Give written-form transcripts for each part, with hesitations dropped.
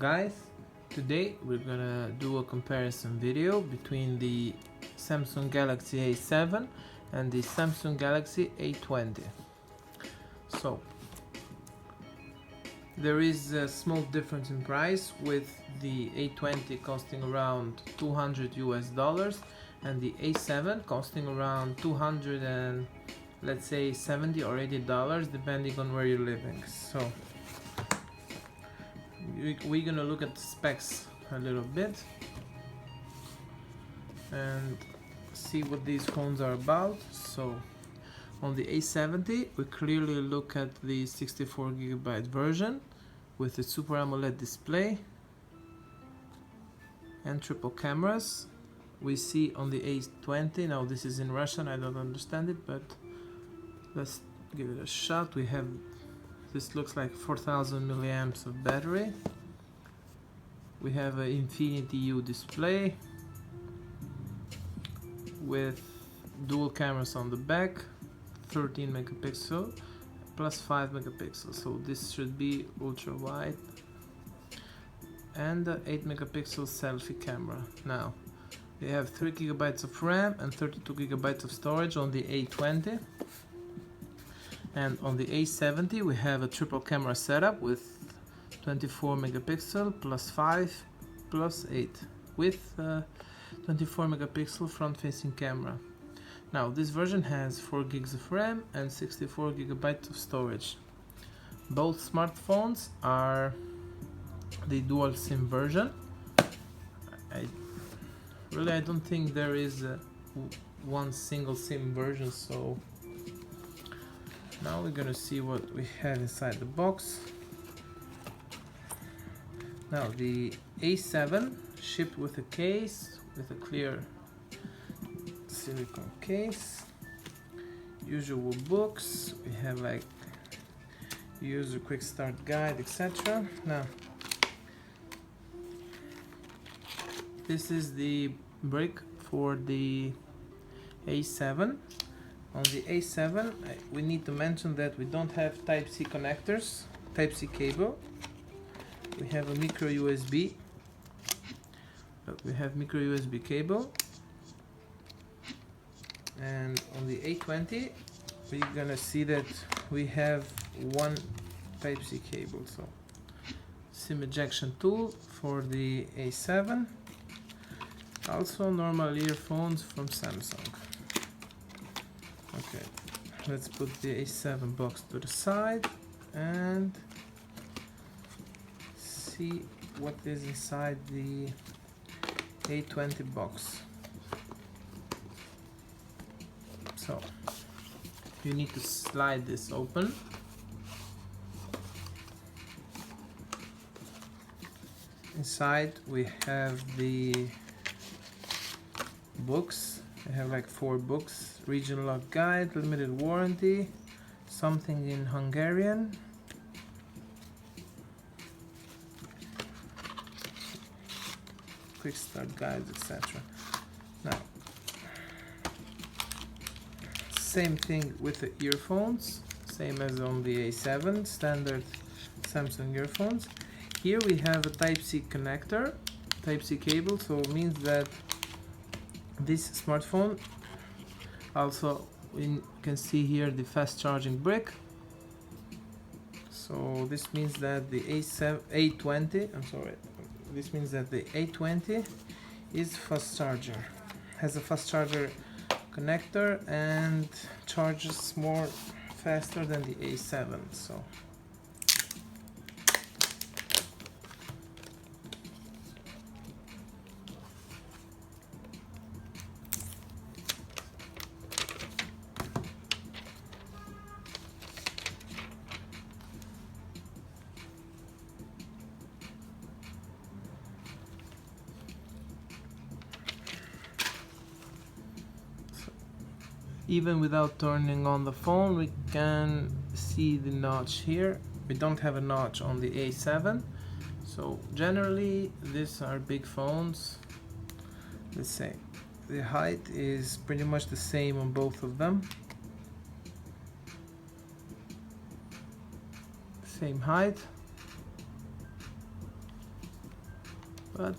guys, today we're gonna do a comparison video between the Samsung Galaxy A7 and the Samsung Galaxy A20. So there is a small difference in price, with the A20 costing around $200 and the A7 costing around 200 and let's say $70 or $80 depending on where you're living. So we're gonna look at the specs a little bit and see what these phones are about. So on the A70 we clearly look at the 64GB version with the Super AMOLED display and triple cameras. We see on the A20, now this is in Russian, I don't understand it, but let's give it a shot. We have, this looks like 4000 milliamps of battery. We have an Infinity U display with dual cameras on the back, 13 megapixel plus 5 megapixels, so this should be ultra wide, and 8 megapixel selfie camera. Now we have 3 GB of RAM and 32 GB of storage on the A20, and on the A70 we have a triple camera setup with 24 megapixel plus 5 plus 8 with 24 megapixel front facing camera. Now this version has 4 gigs of RAM and 64 GB of storage. Both smartphones are the dual SIM version. I don't think there is one single SIM version, so now we're gonna see what we have inside the box. Now the A7 shipped with a case, with a clear silicone case, usual books, we have like user quick start guide, etc. Now this is the brick for the A7. On the A7 we need to mention that we don't have Type-C connectors, Type-C cable. We have a micro USB, but we have micro USB cable. And on the A20 we're gonna see that we have one Type-C cable. So SIM ejection tool for the A7, also normal earphones from Samsung. Okay, let's put the A7 box to the side and see what is inside the A20 box. So you need to slide this open. Inside we have the books. I have like 4 books: regional lock guide, limited warranty, something in Hungarian, quick start guides, etc. Now same thing with the earphones, same as on the A7, standard Samsung earphones. Here we have a Type-C connector, Type-C cable, so it means that this smartphone, also we can see here the fast charging brick. So this means that the this means that the A20 is fast charger, has a fast charger connector and charges more faster than the A7. So even without turning on the phone we can see the notch here. We don't have a notch on the A7, so generally these are big phones. Let's say the height is pretty much the same on both of them. Same height. but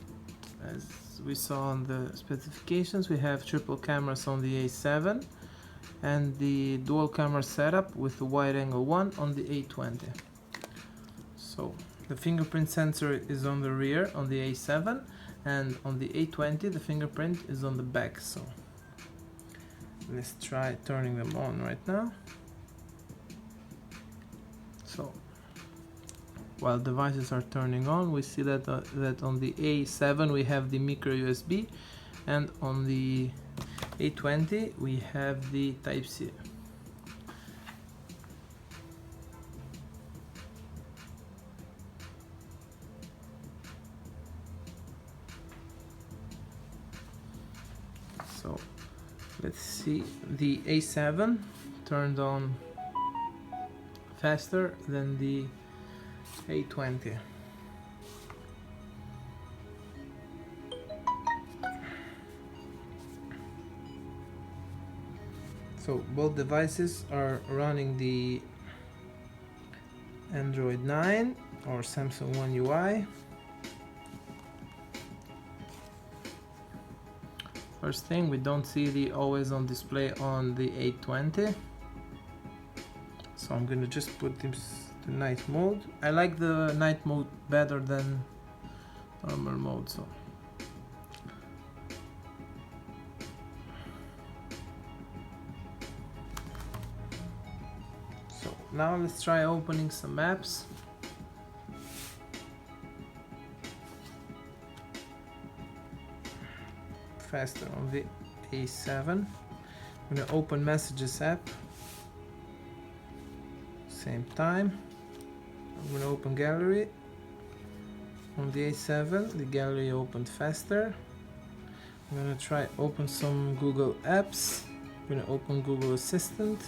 as we saw on the specifications, we have triple cameras on the A7 and the dual camera setup with the wide angle one on the A20. So the fingerprint sensor is on the rear on the A7, and on the A20 the fingerprint is on the back. So let's try turning them on right now. So while devices are turning on, we see that that on the A7 we have the micro USB, and on the A20 we have the Type-C. So let's see, the A7 turned on faster than the A20. So both devices are running the Android 9 or Samsung One UI. First thing, we don't see the always on display on the A20. So I'm gonna just put this to night mode. I like the night mode better than normal mode. So now let's try opening some apps. Faster on the A7. I'm gonna open Messages app. Same time. I'm gonna open Gallery. On the A7, the Gallery opened faster. I'm gonna try open some Google apps. I'm gonna open Google Assistant.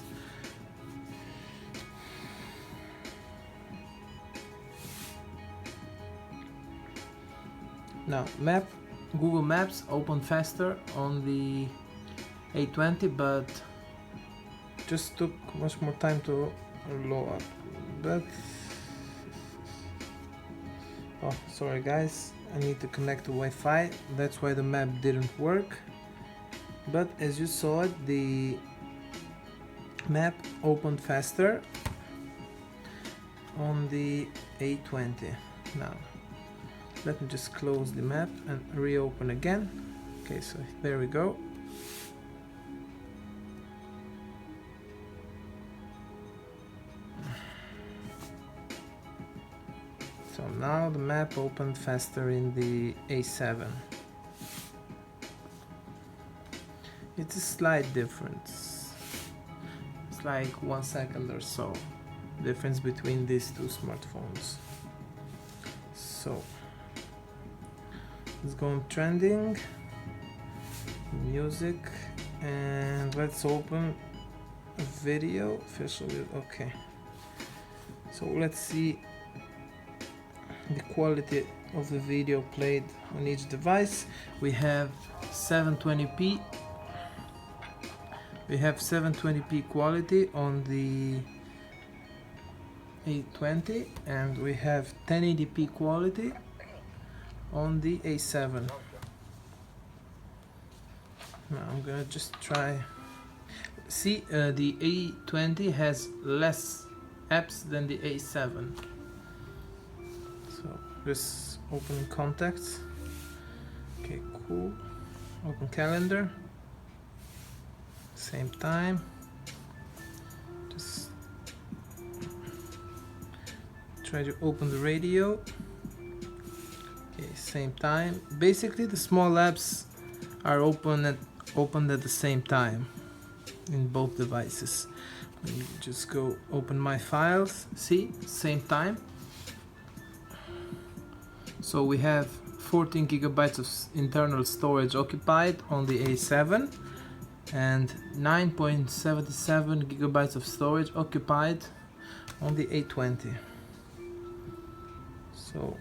Now Google Maps opened faster on the A20, but just took much more time to load up. But oh, sorry guys, I need to connect to Wi-Fi. That's why the map didn't work. But as you saw it, the map opened faster on the A20. Now let me just close the map and reopen again. Okay, so there we go. So now the map opened faster in the A7. It's a slight difference. It's like 1 second or so difference between these two smartphones. So let's go on trending, music, and let's open a video, official. Okay, so let's see the quality of the video played on each device. We have 720p. We have 720p quality on the A20, and we have 1080p quality on the A7. Now I'm gonna just try. See, the A20 has less apps than the A7. So just open contacts. Okay, cool. Open calendar. Same time. Just try to open the radio. Okay, same time. Basically, the small apps are opened at the same time in both devices. Let me just go open my files. See, same time. So we have 14 gigabytes of internal storage occupied on the A7 and 9.77 gigabytes of storage occupied on the A20. So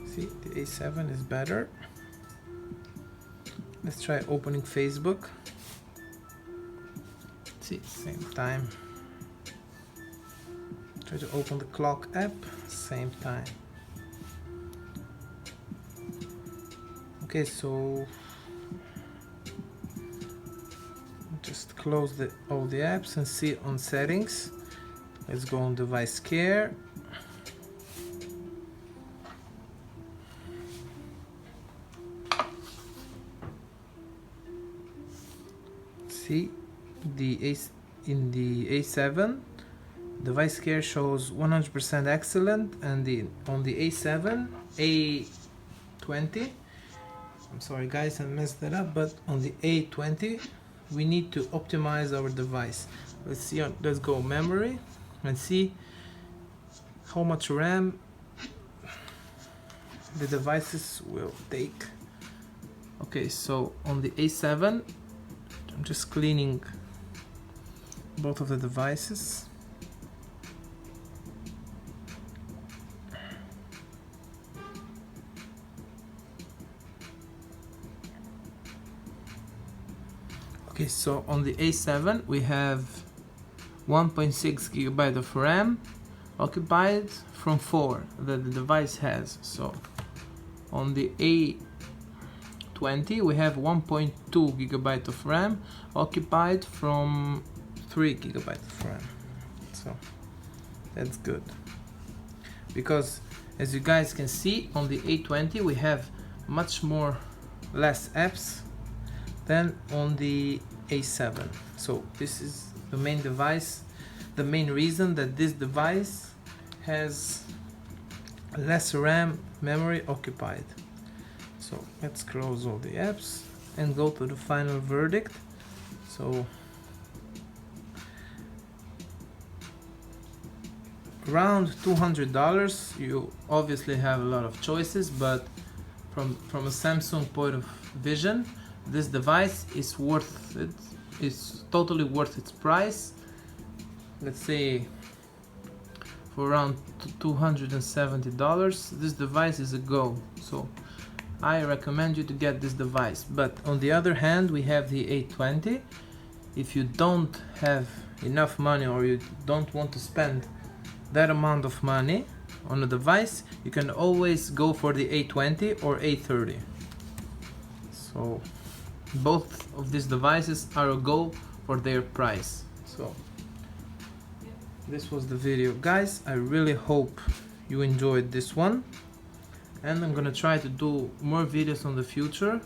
see, the A7 is better. Let's try opening Facebook. See, same time. Try to open the clock app, same time. Okay, so just close all the apps and see on settings. Let's go on device care. See in the A7 device care shows 100% excellent, and on the A7 A20, I'm sorry guys, I messed that up, but on the A20 we need to optimize our device. Let's see, let's go memory and see how much RAM the devices will take. Okay, so on the A7 I'm just cleaning both of the devices. Okay, so on the A7 we have 1.6 GB of RAM occupied from 4 that the device has. So on the A20 we have 1.2 GB of RAM occupied from 3 GB of RAM. So that's good, because as you guys can see on the A20 we have less apps than on the A7. So this is the main reason that this device has less RAM memory occupied. So let's close all the apps and go to the final verdict. So around $200, you obviously have a lot of choices, but from a Samsung point of vision, this device is worth it. It's totally worth its price. Let's say for around $270, this device is a go. So I recommend you to get this device. But on the other hand, we have the A20. If you don't have enough money, or you don't want to spend that amount of money on a device, you can always go for the A20 or A30. So both of these devices are a go for their price. So this was the video, guys. I really hope you enjoyed this one, and I'm gonna try to do more videos on the future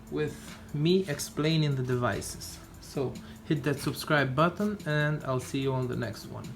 with me explaining the devices. So hit that subscribe button and I'll see you on the next one.